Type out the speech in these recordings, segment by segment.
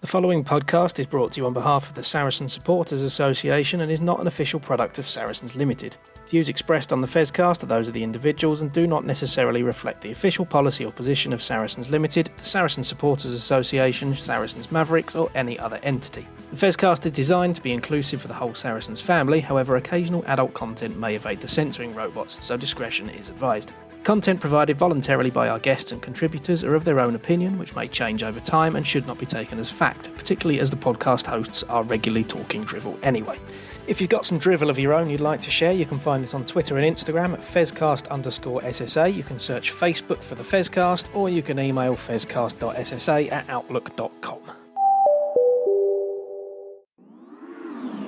The following podcast is brought to you on behalf of the Saracen Supporters Association and is not an official product of Saracens Limited. Views expressed on the Fezcast are those of the individuals and do not necessarily reflect the official policy or position of Saracens Limited, the Saracen Supporters Association, Saracens Mavericks, or any other entity. The Fezcast is designed to be inclusive for the whole Saracens family, however occasional adult content may evade the censoring robots, so discretion is advised. Content provided voluntarily by our guests and contributors are of their own opinion, which may change over time and should not be taken as fact, particularly as the podcast hosts are regularly talking drivel anyway. If you've got some drivel of your own you'd like to share, you can find us on Twitter and Instagram at Fezcast_SSA. You can search Facebook for the Fezcast, or you can email fezcast.ssa@outlook.com.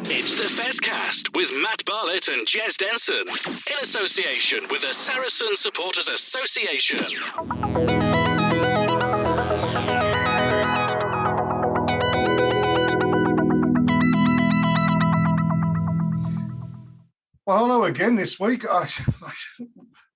It's the Fezcast with Matt Barlett and Jez Denson in association with the Saracen Supporters Association. Well, hello again this week.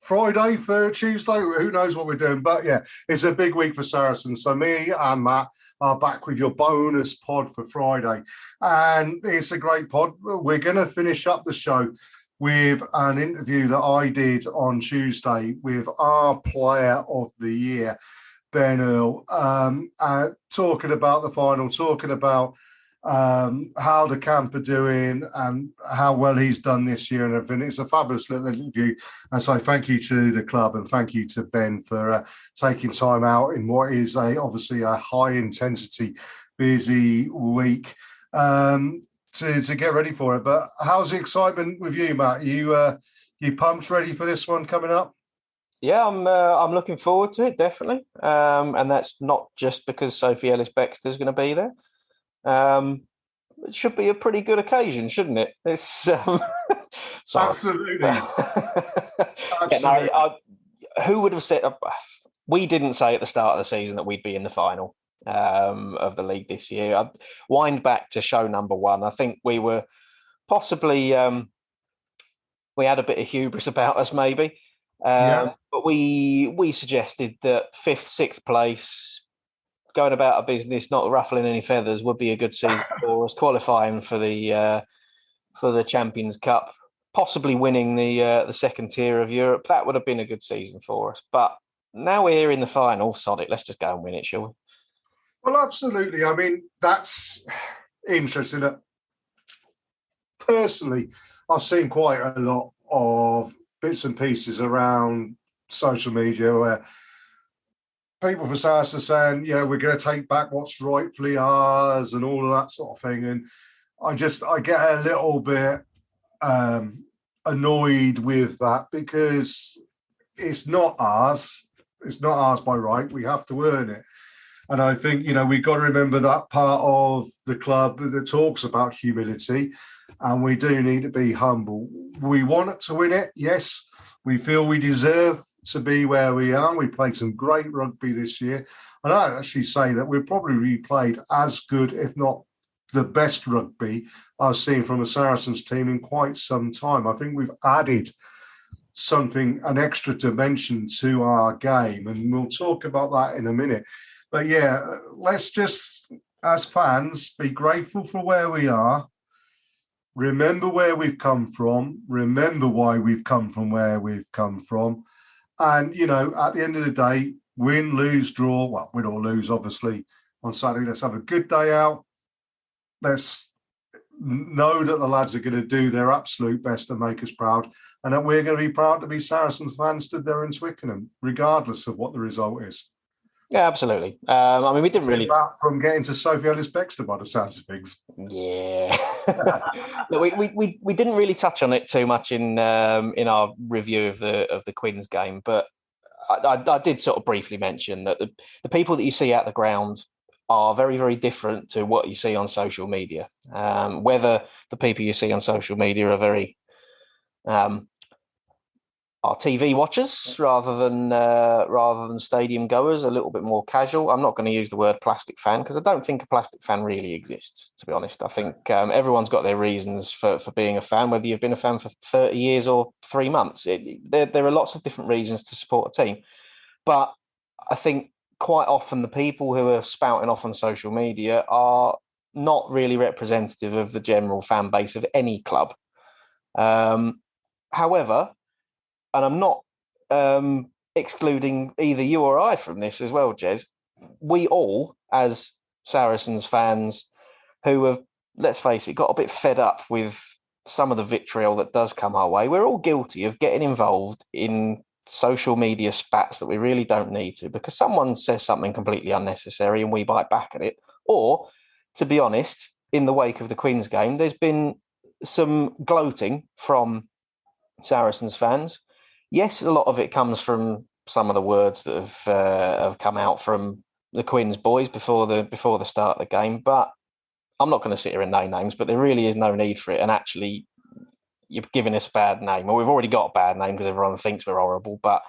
Friday, Tuesday, who knows what we're doing. But yeah, it's a big week for Saracens. So me and Matt are back with your bonus pod for Friday. And it's a great pod. We're going to finish up the show with an interview that I did on Tuesday with our player of the year, Ben Earl, talking about the final, talking about how the camp are doing and how well he's done this year and everything. It's a fabulous little interview. And so thank you to the club and thank you to Ben for taking time out in what is obviously a high intensity, busy week to get ready for it. But how's the excitement with you, Matt? You pumped, ready for this one coming up? Yeah, I'm looking forward to it, definitely. And that's not just because Sophie Ellis-Bextor's going to be there. It should be a pretty good occasion, shouldn't it? It's absolutely. Absolutely. Who would have said? We didn't say at the start of the season that we'd be in the final of the league this year. I wind back to show number 1. I think we were possibly we had a bit of hubris about us, maybe. But we suggested that 5th, 6th place, going about our business, not ruffling any feathers, would be a good season for us. Qualifying for the Champions Cup, possibly winning the second tier of Europe, that would have been a good season for us. But now we're here in the final. Sod it, let's just go and win it, shall we? Well, absolutely. I mean, that's interesting. Personally, I've seen quite a lot of bits and pieces around social media where people from Saracens are saying, we're going to take back what's rightfully ours and all of that sort of thing. And I get a little bit annoyed with that because it's not ours. It's not ours by right. We have to earn it. And I think, we've got to remember that part of the club that talks about humility, and we do need to be humble. We want to win it, yes. We feel we deserve to be where we are. We played some great rugby this year. And I'd actually say that we've probably played as good, if not the best rugby I've seen from a Saracens team in quite some time. I think we've added an extra dimension to our game, and we'll talk about that in a minute. But yeah, let's just, as fans, be grateful for where we are. Remember where we've come from. Remember why we've come from where we've come from. And, at the end of the day, win, lose, draw. Well, win or lose, obviously, on Saturday. Let's have a good day out. Let's know that the lads are going to do their absolute best to make us proud, and that we're going to be proud to be Saracens fans stood there in Twickenham, regardless of what the result is. Yeah, absolutely. We didn't really from getting to Sophie Ellis-Bextor by the sounds of things. Yeah, no, we didn't really touch on it too much in our review of the Quins game, but I did sort of briefly mention that the people that you see at the ground are very, very different to what you see on social media. Whether the people you see on social media are very are TV watchers rather than stadium goers, a little bit more casual. I'm not going to use the word plastic fan because I don't think a plastic fan really exists, to be honest. I think everyone's got their reasons for being a fan, whether you've been a fan for 30 years or 3 months. There are lots of different reasons to support a team. But I think quite often the people who are spouting off on social media are not really representative of the general fan base of any club. However, and I'm not excluding either you or I from this as well, Jez, we all, as Saracens fans who have, let's face it, got a bit fed up with some of the vitriol that does come our way, we're all guilty of getting involved in social media spats that we really don't need to, because someone says something completely unnecessary and we bite back at it. Or, to be honest, in the wake of the Quins game, there's been some gloating from Saracens fans. Yes, a lot of it comes from some of the words that have come out from the Quins boys before the start of the game, but I'm not going to sit here and name names, but there really is no need for it. And actually, you're giving us a bad name. Well, we've already got a bad name because everyone thinks we're horrible, but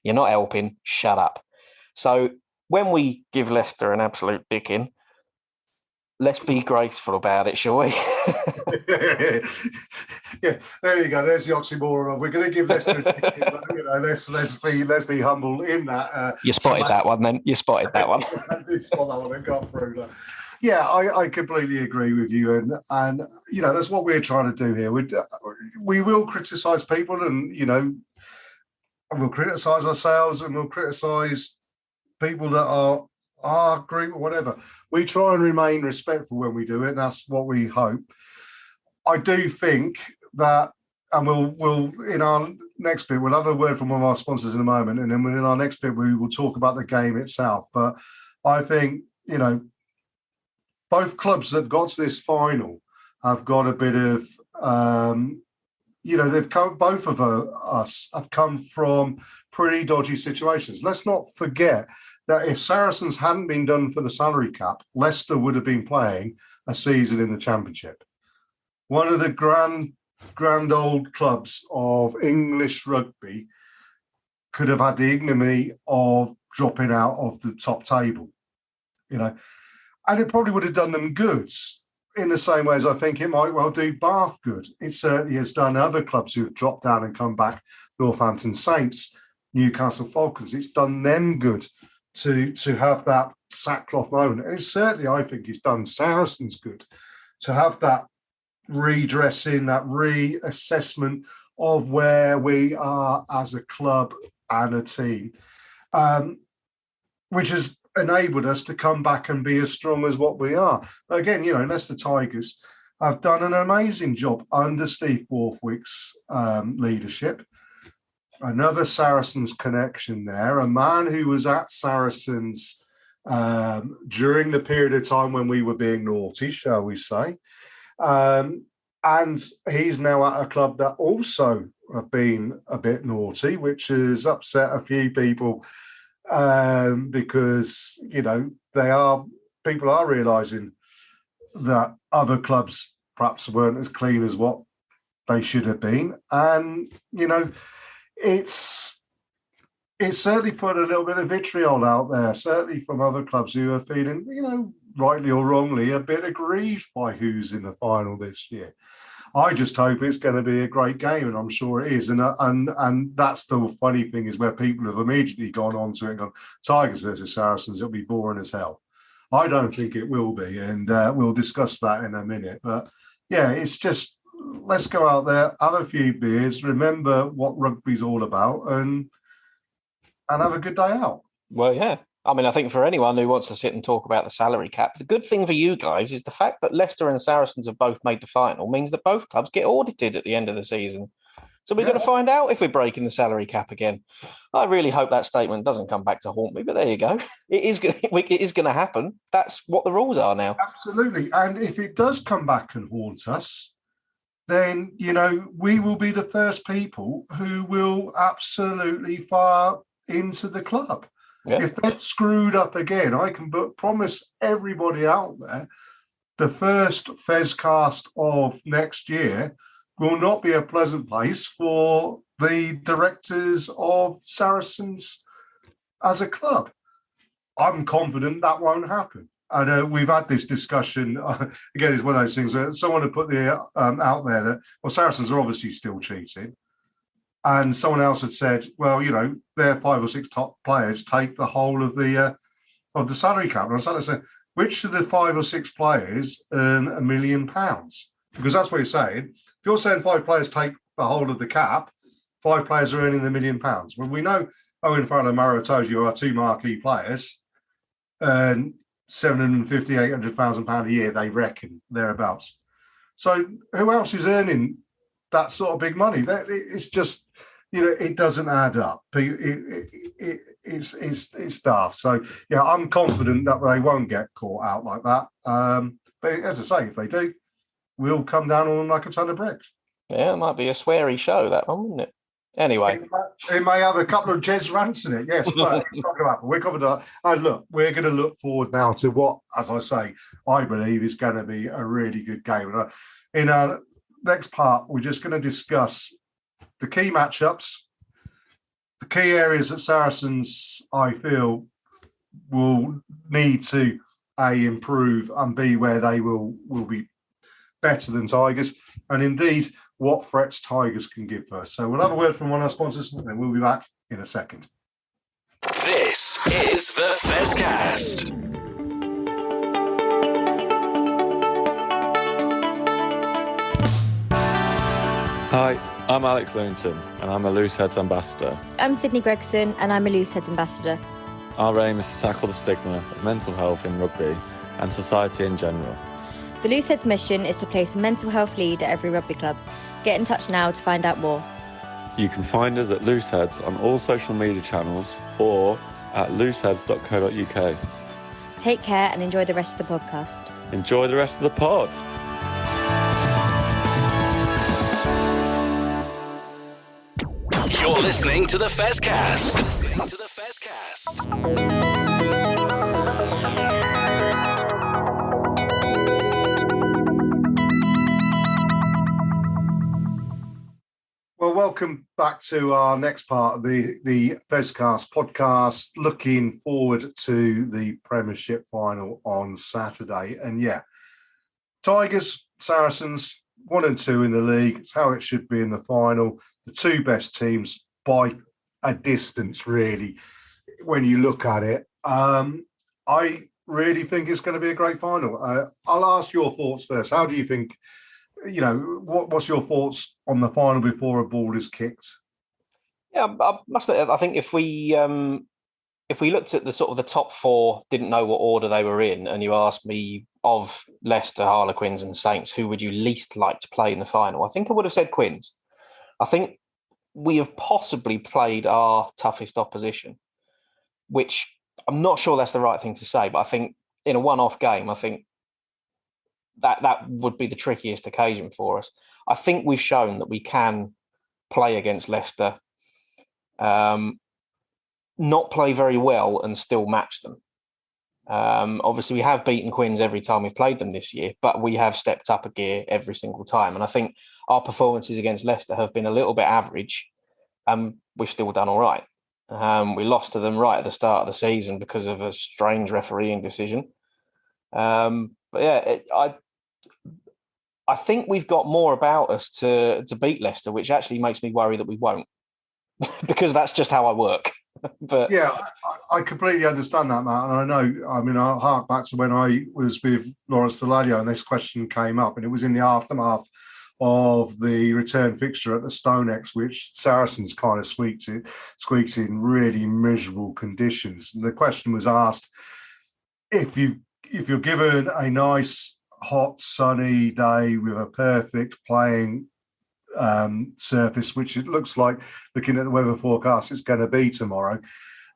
you're not helping. Shut up. So when we give Leicester an absolute dicking, let's be graceful about it, shall we? Yeah, there you go. There's the oxymoron. We're going to give Leicester a dicking, but, let's be humble in that. You spotted that one, then. You spotted that one. I did spot that one and got through that. Yeah, I completely agree with you, and that's what we're trying to do here. We will criticise people, and we'll criticise ourselves, and we'll criticise people that are our group or whatever. We try and remain respectful when we do it, and that's what we hope. I do think that, and we'll in our next bit, we'll have a word from one of our sponsors in a moment, and then in our next bit we will talk about the game itself. But I think both clubs that have got to this final have got a bit of they've come. Both of us have come from pretty dodgy situations. Let's not forget that if Saracens hadn't been done for the salary cap, Leicester would have been playing a season in the Championship. One of the grand old clubs of English rugby could have had the ignominy of dropping out of the top table, and it probably would have done them good in the same way as I think it might well do Bath good. It certainly has done other clubs who have dropped down and come back, Northampton Saints, Newcastle Falcons. It's done them good to have that sackcloth moment. And it's certainly, I think, it's done Saracens good to have that redressing, that reassessment of where we are as a club and a team, which has enabled us to come back and be as strong as what we are. Again, Leicester Tigers have done an amazing job under Steve Borthwick's leadership. Another Saracens connection there, a man who was at Saracens during the period of time when we were being naughty, shall we say. And he's now at a club that also have been a bit naughty, which has upset a few people because, people are realising that other clubs perhaps weren't as clean as what they should have been. And, it's certainly put a little bit of vitriol out there, certainly from other clubs who are feeling, rightly or wrongly, a bit aggrieved by who's in the final this year. I just hope it's going to be a great game, and I'm sure it is. And that's the funny thing, is where people have immediately gone on to it and gone, Tigers versus Saracens, it'll be boring as hell. I don't think it will be, and we'll discuss that in a minute. But yeah, it's just, let's go out there, have a few beers, remember what rugby's all about, and have a good day out. Well, yeah. I mean, I think for anyone who wants to sit and talk about the salary cap, the good thing for you guys is the fact that Leicester and Saracens have both made the final means that both clubs get audited at the end of the season. So we're going to find out if we're breaking the salary cap again. I really hope that statement doesn't come back to haunt me, but there you go. It is going to happen. That's what the rules are now. Absolutely. And if it does come back and haunt us, then, we will be the first people who will absolutely fire into the club. Yeah. If they've screwed up again, I can promise everybody out there, the first Fezcast of next year will not be a pleasant place for the directors of Saracens as a club. I'm confident that won't happen. And we've had this discussion. Again, it's one of those things where someone had put out there that, Saracens are obviously still cheating. And someone else had said, their 5 or 6 top players take the whole of the of the salary cap. And I started saying, which of the 5 or 6 players earn £1 million? Because that's what you're saying. If you're saying 5 players take the whole of the cap, 5 players are earning £1 million. Well, we know Owen Farrell and Mario Tojo are 2 marquee players, earn £750,000, £800,000 a year, they reckon, thereabouts. So who else is earning that sort of big money? It's just, it doesn't add up. It's daft. So, yeah, I'm confident that they won't get caught out like that. But as I say, if they do, we'll come down on them like a ton of bricks. Yeah, it might be a sweary show, that one, wouldn't it? Anyway. It may have a couple of Jez rants in it, yes, but it's not going to happen. We're covered up. And look, we're going to look forward now to what, as I say, I believe is going to be a really good game. And in our next part, we're just going to discuss the key matchups, the key areas that Saracens, I feel, will need to A, improve, and B, where they will be better than Tigers, and indeed what threats Tigers can give us. So we'll have a word from one of our sponsors, and we'll be back in a second. This is the Fezcast. Hi, I'm Alex Lewington, and I'm a Looseheads ambassador. I'm Sydney Gregson, and I'm a Looseheads ambassador. Our aim is to tackle the stigma of mental health in rugby and society in general. The Looseheads mission is to place a mental health lead at every rugby club. Get in touch now to find out more. You can find us at Looseheads on all social media channels or at looseheads.co.uk. Take care and enjoy the rest of the podcast. Enjoy the rest of the pod. You're listening to the Fezcast. Well, welcome back to our next part of the Fezcast podcast, looking forward to the Premiership final on Saturday. And yeah, Tigers, Saracens, 1 and 2 in the league. It's how it should be in the final. The 2 best teams by a distance, really, when you look at it. I really think it's going to be a great final. I'll ask your thoughts first. How do you think, what's your thoughts on the final before a ball is kicked? Yeah, I think if we looked at the sort of the top 4, didn't know what order they were in, and you asked me of Leicester, Harlequins and Saints, who would you least like to play in the final? I think I would have said Quins. I think we have possibly played our toughest opposition, which I'm not sure that's the right thing to say, but I think in a one-off game, I think that would be the trickiest occasion for us. I think we've shown that we can play against Leicester, not play very well and still match them. Obviously, we have beaten Quins every time we've played them this year, but we have stepped up a gear every single time. And I think our performances against Leicester have been a little bit average, and we've still done all right. We lost to them right at the start of the season because of a strange refereeing decision. But yeah, I think we've got more about us to beat Leicester, which actually makes me worry that we won't, because that's just how I work. But yeah, I completely understand that, Matt. And I'll hark back to when I was with Lawrence Delalio and this question came up, and it was in the aftermath of the return fixture at the Stonex, which Saracens kind of squeaked in really miserable conditions. And the question was asked, if you're given a nice, hot, sunny day with a perfect playing surface, which it looks like, looking at the weather forecast, it's going to be tomorrow,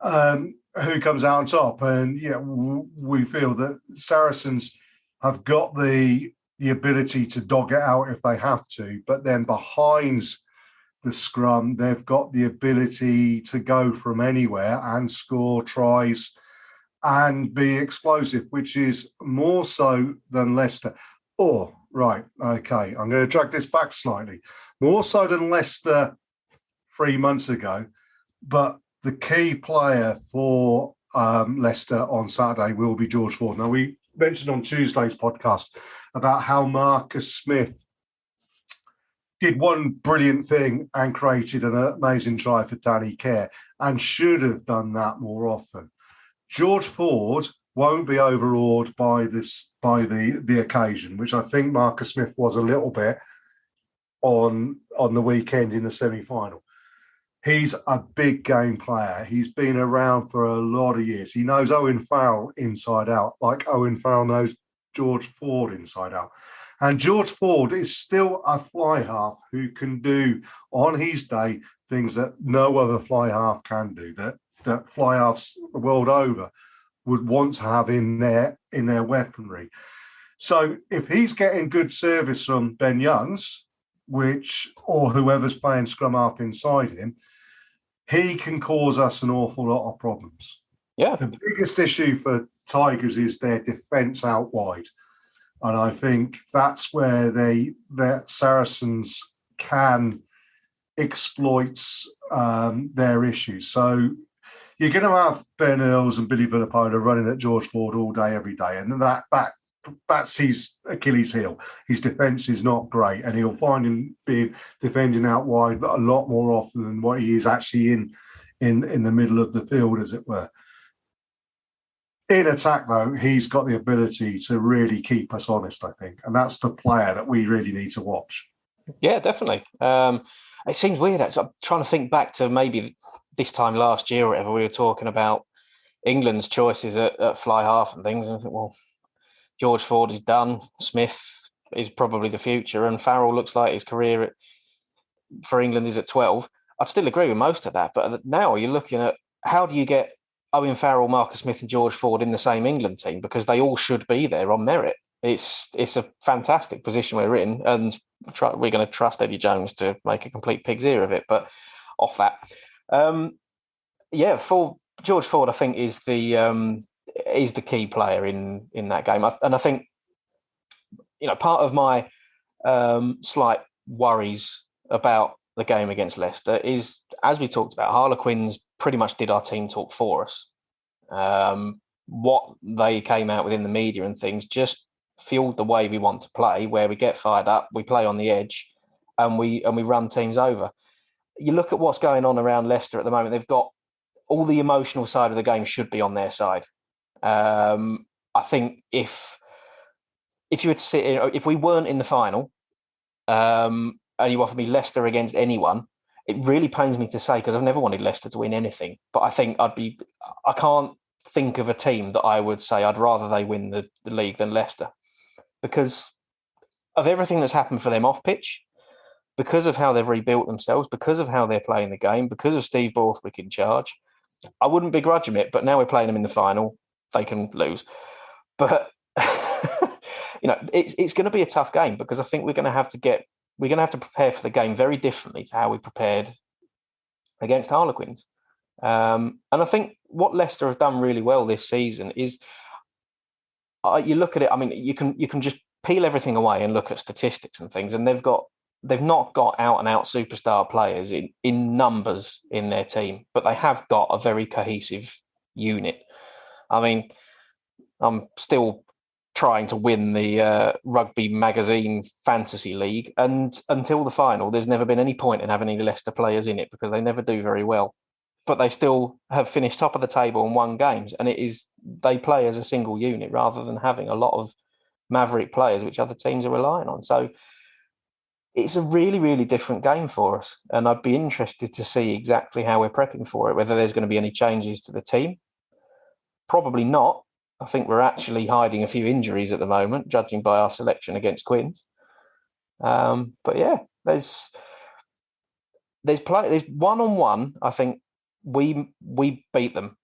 who comes out on top? And yeah, we feel that Saracens have got the ability to dog it out if they have to, but then behind the scrum, they've got the ability to go from anywhere and score tries and be explosive, which is more so than Leicester. Right, okay, I'm going to drag this back slightly. More so than Leicester 3 months ago, but the key player for Leicester on Saturday will be George Ford. Now, we mentioned on Tuesday's podcast about how Marcus Smith did one brilliant thing and created an amazing try for Danny Kerr and should have done that more often. George Ford won't be overawed by the occasion, which I think Marcus Smith was a little bit on the weekend in the semi-final. He's a big game player. He's been around for a lot of years. He knows Owen Farrell inside out, like Owen Farrell knows George Ford inside out. And George Ford is still a fly half who can do on his day things that no other fly half can do, that fly halves the world over would want to have in their weaponry. So if he's getting good service from Ben Youngs, or whoever's playing scrum half inside him, he can cause us an awful lot of problems. Yeah. The biggest issue for Tigers is their defence out wide. And I think that's where the Saracens can exploit their issues. So you're going to have Ben Earls and Billy Vunipola running at George Ford all day, every day. And that's his Achilles heel. His defence is not great. And he'll find him being defending out wide, but a lot more often than what he is actually in the middle of the field, as it were. In attack, though, he's got the ability to really keep us honest, I think. And that's the player that we really need to watch. Yeah, definitely. It seems weird, actually. I'm trying to think back to maybe this time last year or whatever, we were talking about England's choices at fly half and things. And I think, well, George Ford is done. Smith is probably the future. And Farrell looks like his career for England is at 12. I'd still agree with most of that. But now you're looking at how do you get Owen Farrell, Marcus Smith and George Ford in the same England team, because they all should be there on merit. It's a fantastic position we're in, and we're going to trust Eddie Jones to make a complete pig's ear of it. But off that, for George Ford, I think is the key player in that game, and I think part of my slight worries about the game against Leicester is, as we talked about, Harlequins pretty much did our team talk for us. What they came out with in the media and things just fueled the way we want to play, where we get fired up, we play on the edge, and we run teams over. You look at what's going on around Leicester at the moment; they've got all the emotional side of the game should be on their side. I think if you were to sit, if we weren't in the final, and you offer me Leicester against anyone, it really pains me to say, because I've never wanted Leicester to win anything. But I think I can't think of a team that I would say I'd rather they win the league than Leicester, because of everything that's happened for them off pitch, because of how they've rebuilt themselves, because of how they're playing the game, because of Steve Borthwick in charge. I wouldn't begrudge them it, but now we're playing them in the final, they can lose. But it's going to be a tough game, because I think we're going to have to prepare for the game very differently to how we prepared against Harlequins. And I think what Leicester have done really well this season is, you look at it, I mean, you can just peel everything away and look at statistics and things, and they've not got out and out superstar players in numbers in their team, but they have got a very cohesive unit. I mean, I'm still trying to win the Rugby Magazine Fantasy League, and until the final, there's never been any point in having any Leicester players in it, because they never do very well. But they still have finished top of the table and won games, and they play as a single unit rather than having a lot of maverick players which other teams are relying on. So it's a really, really different game for us, and I'd be interested to see exactly how we're prepping for it, whether there's going to be any changes to the team. Probably not. I think we're actually hiding a few injuries at the moment, judging by our selection against Quins. But yeah, there's one-on-one. I think we beat them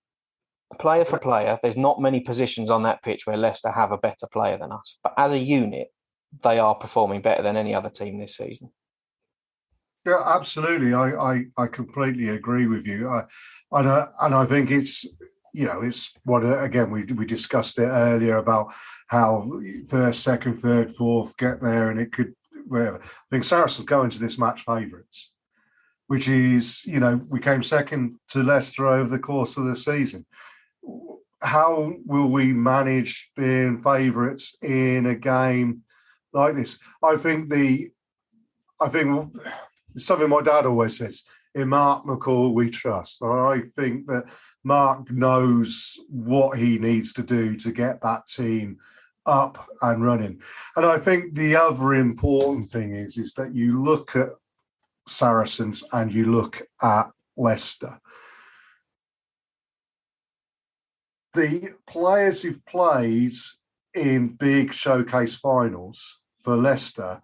player for player. There's not many positions on that pitch where Leicester have a better player than us, but as a unit, they are performing better than any other team this season. Yeah, absolutely. I completely agree with you. And I think it's what, again, we discussed it earlier about how first, second, third, fourth get there, and it could, wherever. I think Saracens go into this match favourites, which is, we came second to Leicester over the course of the season. How will we manage being favourites in a game like this? I think it's something my dad always says. in Mark McCall we trust. I think that Mark knows what he needs to do to get that team up and running. And I think the other important thing is that you look at Saracens and you look at Leicester. The players who've played in big showcase finals for Leicester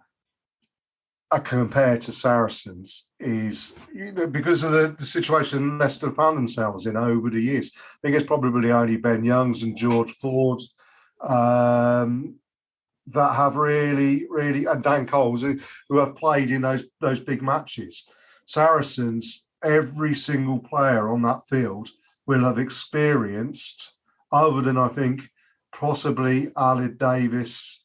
are compared to Saracens is, because of the situation Leicester found themselves in over the years. I think it's probably only Ben Youngs and George Fords that have really, and Dan Coles, who have played in those big matches. Saracens, every single player on that field will have experienced, other than I think possibly Aled Davis,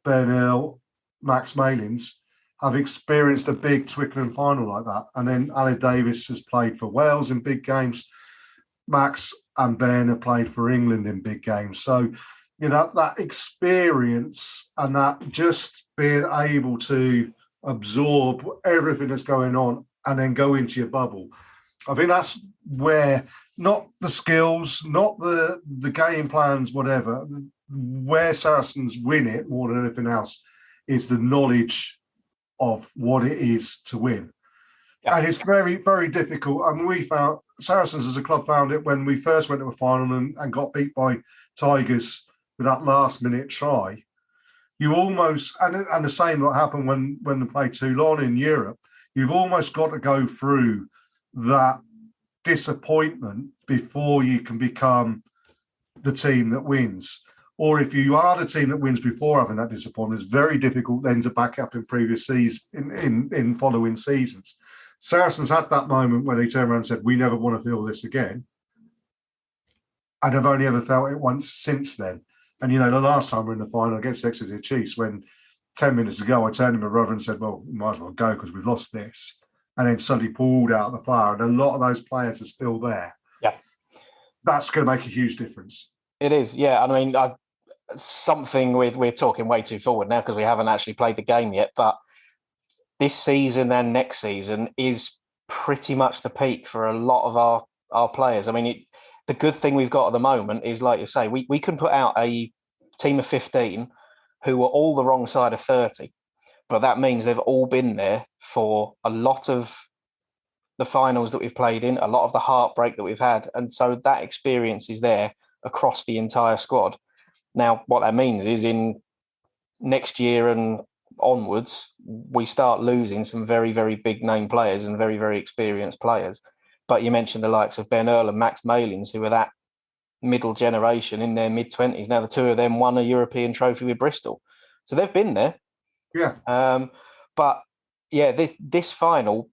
Ben Earl, Max Malins, have experienced a big Twickenham final like that. And then Aled Davis has played for Wales in big games. Max and Ben have played for England in big games. So, that experience and that just being able to absorb everything that's going on and then go into your bubble. I think that's where, not the skills, not the game plans, whatever, where Saracens win it more than anything else is the knowledge of what it is to win. Yeah. And it's very, very difficult. I mean, we found, Saracens as a club found it when we first went to a final and got beat by Tigers with that last minute try. You almost, and the same what happened when they played Toulon in Europe, you've almost got to go through that disappointment before you can become the team that wins. Or if you are the team that wins before having that disappointment, it's very difficult then to back up in previous seasons, in following seasons. Saracens had that moment where they turned around and said, we never want to feel this again. And I've only ever felt it once since then. And, the last time we were in the final against Exeter Chiefs, when 10 minutes ago I turned to my brother and said, well, we might as well go because we've lost this. And then suddenly pulled out of the fire. And a lot of those players are still there. Yeah. That's going to make a huge difference. It is, yeah. I mean, something we're talking way too forward now because we haven't actually played the game yet, but this season and next season is pretty much the peak for a lot of our players. I mean, the good thing we've got at the moment is, like you say, we can put out a team of 15 who are all the wrong side of 30, but that means they've all been there for a lot of the finals that we've played in, a lot of the heartbreak that we've had, and so that experience is there across the entire squad. Now, what that means is in next year and onwards, we start losing some very, very big name players and very, very experienced players. But you mentioned the likes of Ben Earl and Max Malins, who are that middle generation in their mid-20s. Now, the two of them won a European trophy with Bristol. So they've been there. Yeah. But, yeah, this final,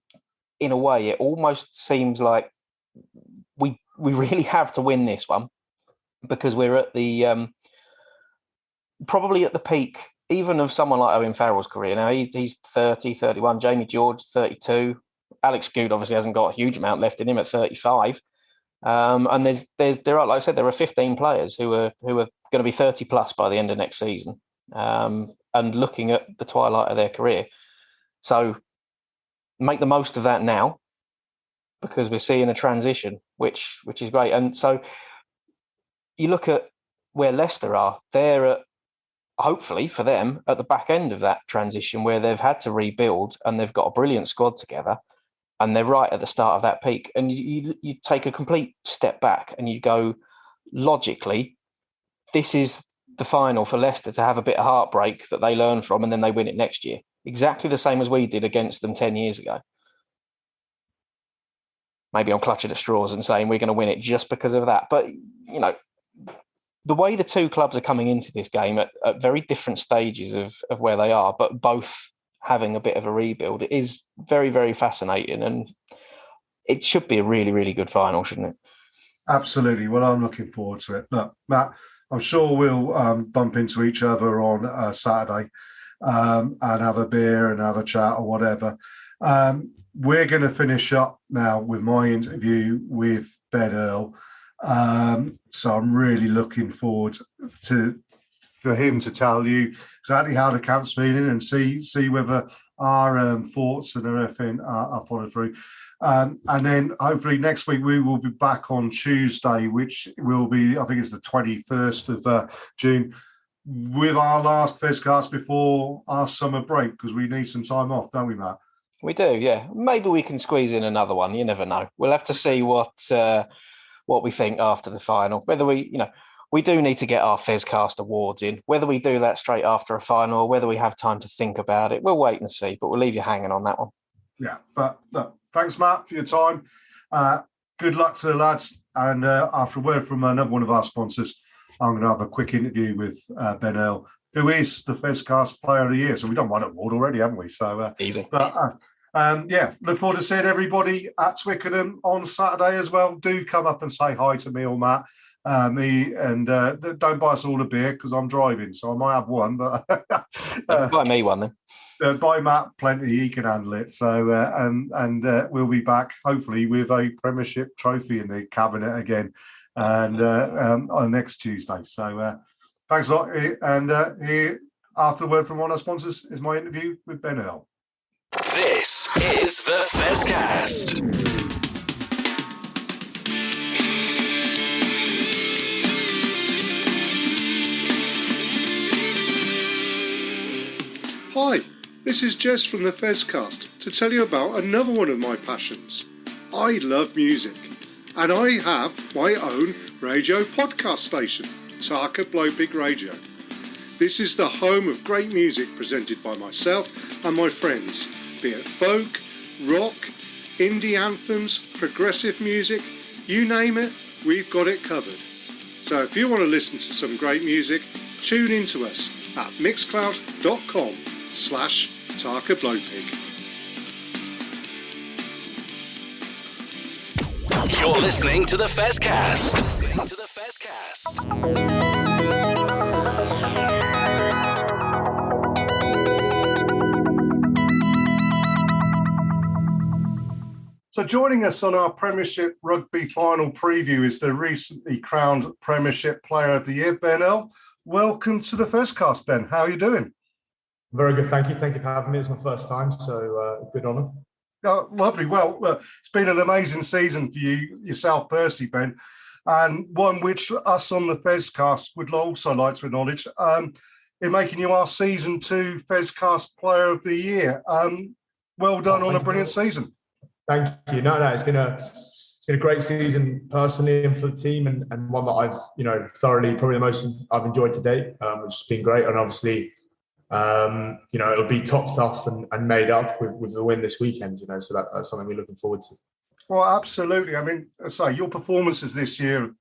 in a way, it almost seems like we really have to win this one because we're at the... probably at the peak, even of someone like Owen Farrell's career. Now, he's 30, 31. Jamie George, 32. Alex Good obviously hasn't got a huge amount left in him at 35. And there are, like I said, there are 15 players who are going to be 30 plus by the end of next season, and looking at the twilight of their career. So make the most of that now, because we're seeing a transition, which is great. And so you look at where Leicester are; they're at, hopefully for them, at the back end of that transition where they've had to rebuild and they've got a brilliant squad together and they're right at the start of that peak. And you take a complete step back and you go, logically, this is the final for Leicester to have a bit of heartbreak that they learn from and then they win it next year. Exactly the same as we did against them 10 years ago. Maybe I'm clutching at straws and saying we're going to win it just because of that. But, the way the two clubs are coming into this game at very different stages of where they are, but both having a bit of a rebuild, it is very, very fascinating. And it should be a really, really good final, shouldn't it? Absolutely. Well, I'm looking forward to it. Look, Matt, I'm sure we'll bump into each other on Saturday and have a beer and have a chat or whatever. We're going to finish up now with my interview with Ben Earl. So I'm really looking forward for him to tell you exactly how the camp's feeling and see whether our thoughts and everything are followed through. And then hopefully next week we will be back on Tuesday, which will be, I think it's the 21st of June, with our last Fezcast before our summer break, because we need some time off, don't we, Matt? We do, yeah. Maybe we can squeeze in another one. You never know. We'll have to see what we think after the final. Whether we do need to get our Fezcast awards in. Whether we do that straight after a final or whether we have time to think about it, we'll wait and see. But we'll leave you hanging on that one. Yeah, but look, thanks, Matt, for your time. Good luck to the lads. And after a word from another one of our sponsors, I'm going to have a quick interview with Ben Earl, who is the Fezcast Player of the Year. So we've done one award already, haven't we? So easy. But look forward to seeing everybody at Twickenham on Saturday as well. Do come up and say hi to me or Matt. Don't buy us all a beer because I'm driving, so I might have one. But buy me one then. Buy Matt plenty; he can handle it. So we'll be back hopefully with a Premiership trophy in the cabinet again, and on next Tuesday. So thanks a lot. And here, after a word from one of our sponsors, is my interview with Ben Earl. This is the Fezcast. Hi, this is Jez from the Fezcast to tell you about another one of my passions. I love music, and I have my own radio podcast station, Tarka Blowpig Radio. This is the home of great music presented by myself and my friends, be it folk, rock, indie anthems, progressive music, you name it, we've got it covered. So if you want to listen to some great music, tune in to us at mixcloud.com/Tarka Blowpig. You're listening to the Fezcast. So joining us on our Premiership Rugby Final Preview is the recently crowned Premiership Player of the Year, Ben Earl. Welcome to the Fezcast, Ben. How are you doing? Very good, thank you. Thank you for having me. It's my first time, so good honour. Oh, lovely. Well, it's been an amazing season for yourself personally, Ben, and one which us on the Fezcast would also like to acknowledge in making you our Season 2 Fezcast Player of the Year. Well done on a brilliant season. Thank you. No, it's been a great season personally and for the team, and one that I've thoroughly, probably the most I've enjoyed to date, which has been great. And obviously, it'll be topped off and made up with the win this weekend. So that's something we're looking forward to. Well, absolutely. I mean, your performances this year have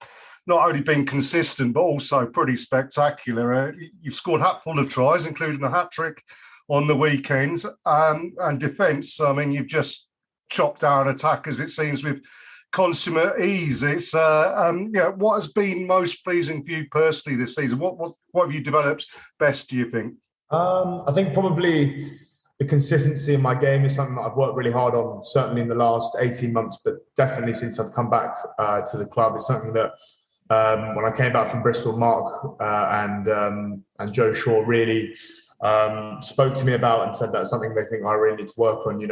not only been consistent but also pretty spectacular. You've scored a hatful of tries, including a hat trick on the weekend, and defence. I mean, you've just chopped down attackers, it seems, with consummate ease. It's what has been most pleasing for you personally this season? What have you developed best, do you think? I think probably the consistency in my game is something that I've worked really hard on, certainly in the last 18 months, but definitely since I've come back to the club. It's something that when I came back from Bristol, Mark and Joe Shaw really spoke to me about and said that's something they think I really need to work on,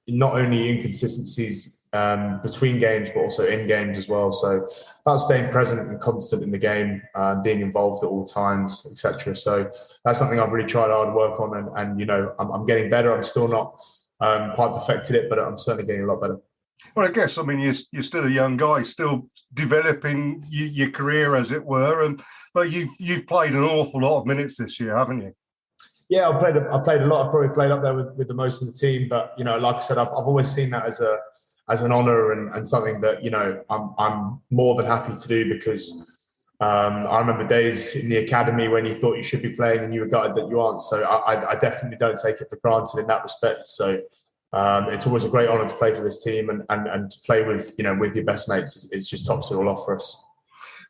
not only inconsistencies between games, but also in games as well. So that's staying present and constant in the game, being involved at all times, etc. So that's something I've really tried hard to work on, and I'm getting better. I'm still not quite perfected it, but I'm certainly getting a lot better. Well, I guess, you're still a young guy, still developing your career, as it were, but you've played an awful lot of minutes this year, haven't you? Yeah, I played a lot. I've probably played up there with the most of the team, but like I said, I've always seen that as an honour and something that I'm more than happy to do, because I remember days in the academy when you thought you should be playing and you were gutted that you aren't. So I definitely don't take it for granted in that respect. So it's always a great honour to play for this team and to play with with your best mates. It's just tops it all off for us.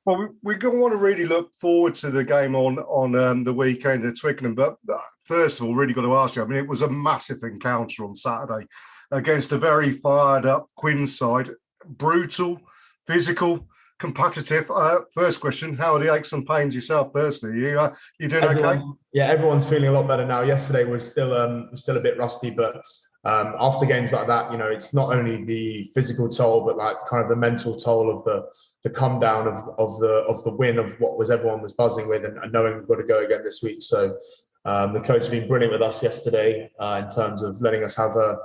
Well, we're going to want to really look forward to the game on the weekend at Twickenham. But first of all, really got to ask you, it was a massive encounter on Saturday against a very fired-up Quinn side. Brutal, physical, competitive. First question: how are the aches and pains yourself personally? You doing okay? Yeah, everyone's feeling a lot better now. Yesterday was still a bit rusty, but after games like that, it's not only the physical toll, but like kind of the mental toll of the come down of the win of what everyone was buzzing with, and knowing we've got to go again this week. So the coach has been brilliant with us yesterday in terms of letting us have a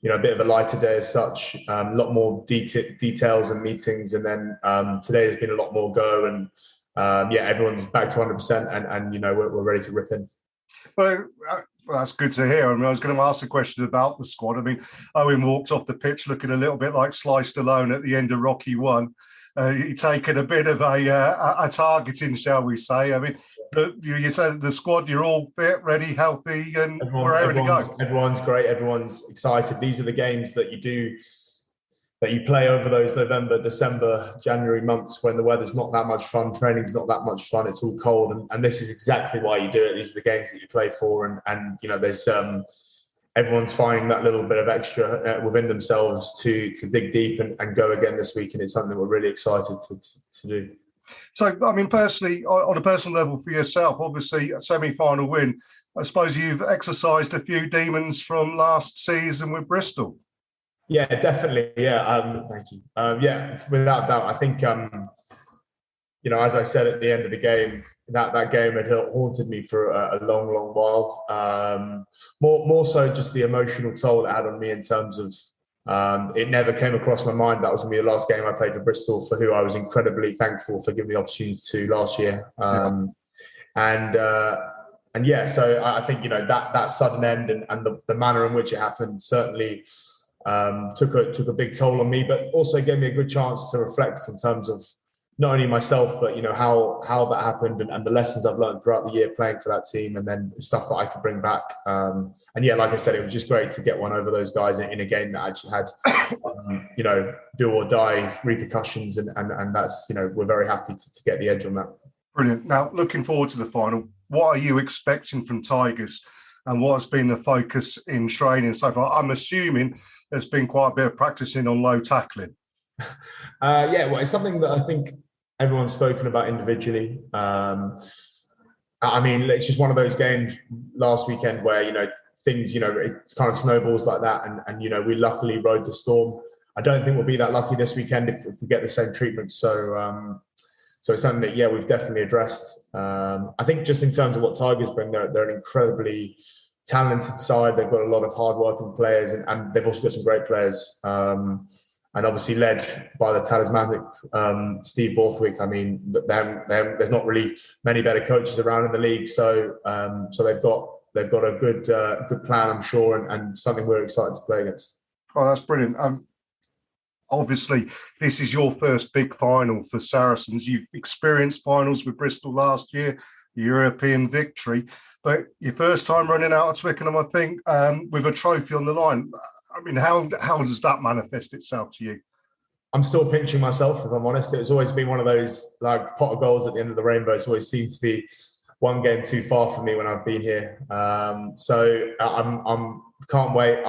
bit of a lighter day as such, a lot more details and meetings. And then today has been a lot more go, and everyone's back to 100%, and we're ready to rip in. Well, that's good to hear. I mean, I was going to ask a question about the squad. I mean, Owen walked off the pitch looking a little bit like Sliced Alone at the end of Rocky 1. You've taken a bit of a targeting, shall we say. I mean, you said the squad, you're all fit, ready, healthy, and we're ready to go. Everyone's great. Everyone's excited. These are the games that you play over those November, December, January months when the weather's not that much fun, training's not that much fun, it's all cold. And this is exactly why you do it. These are the games that you play for. And there's everyone's finding that little bit of extra within themselves to dig deep and go again this week. And it's something we're really excited to do. So, I mean, personally, on a personal level for yourself, obviously a semi-final win, I suppose you've exercised a few demons from last season with Bristol. Yeah, definitely. Yeah, thank you. Without doubt. I think, as I said at the end of the game, that game had haunted me for a long, long while. More so just the emotional toll it had on me in terms of it never came across my mind that was going to be the last game I played for Bristol, for who I was incredibly thankful for giving me the opportunity to last year. So I think, that sudden end and the manner in which it happened certainly took a big toll on me, but also gave me a good chance to reflect in terms of not only myself, but how that happened and the lessons I've learned throughout the year playing for that team, and then stuff that I could bring back. Like I said, it was just great to get one over those guys in a game that actually had do or die repercussions, and that's we're very happy to get the edge on that. Brilliant. Now, looking forward to the final, what are you expecting from Tigers, and what has been the focus in training so far? I'm assuming there's been quite a bit of practicing on low tackling. It's something that I think everyone's spoken about individually. It's just one of those games last weekend where, things, it kind of snowballs like that. And we luckily rode the storm. I don't think we'll be that lucky this weekend if we get the same treatment. So it's something that, we've definitely addressed. I think just in terms of what Tigers bring, they're an incredibly talented side. They've got a lot of hardworking players, and they've also got some great players. And obviously led by the talismanic Steve Borthwick. I mean, there's not really many better coaches around in the league. So they've got a good plan, I'm sure, and something we're excited to play against. Oh, that's brilliant. Obviously, this is your first big final for Saracens. You've experienced finals with Bristol last year, the European victory, but your first time running out of Twickenham, I think, with a trophy on the line. I mean, how does that manifest itself to you? I'm still pinching myself, if I'm honest. It's always been one of those like pot of goals at the end of the rainbow. It's always seemed to be one game too far for me when I've been here. So I'm can't wait.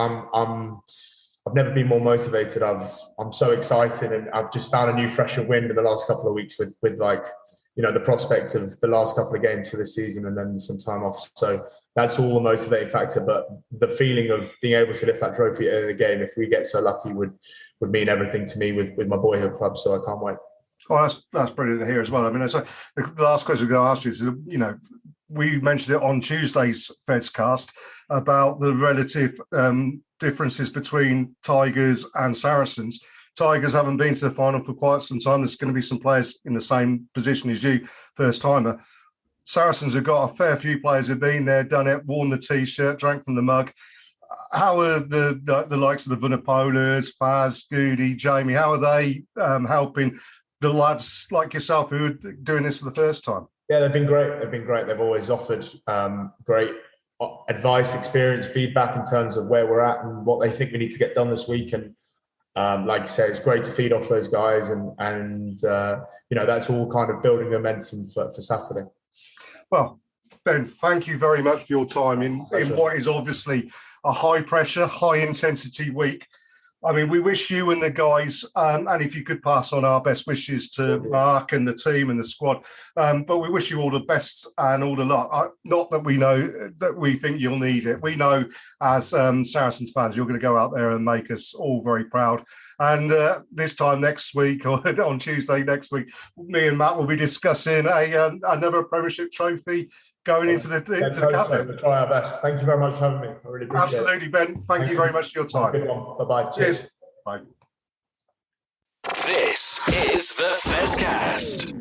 I've never been more motivated. I'm so excited, and I've just found a new fresher wind in the last couple of weeks with the prospect of the last couple of games for this season and then some time off. So that's all the motivating factor. But the feeling of being able to lift that trophy in the game, if we get so lucky, would mean everything to me with my boyhood club. So I can't wait. Oh, that's brilliant to hear as well. I mean, so the last question I'm going to ask you is, we mentioned it on Tuesday's Fezcast about the relative differences between Tigers and Saracens. Tigers haven't been to the final for quite some time. There's going to be some players in the same position as you, first timer. Saracens have got a fair few players who've been there, done it, worn the T-shirt, drank from the mug. How are the likes of the Vunipolas, Faz, Goody, Jamie, how are they helping the lads like yourself who are doing this for the first time? Yeah, they've been great. They've always offered great advice, experience, feedback in terms of where we're at and what they think we need to get done this week. And like you say, it's great to feed off those guys, and that's all kind of building momentum for Saturday. Well, Ben, thank you very much for your time in what is obviously a high pressure, high intensity week. I mean, we wish you and the guys, and if you could pass on our best wishes to Mark and the team and the squad, but we wish you all the best and all the luck. Not that we know that we think you'll need it. We know as Saracens fans, you're going to go out there and make us all very proud. And this time next week, or on Tuesday next week, me and Matt will be discussing another Premiership trophy going into the cup. We'll try our best. Thank you very much for having me. I really appreciate it. Absolutely, Ben. Thank you very much for your time. Good one. Bye-bye. Cheers. Bye. This is the Fezcast.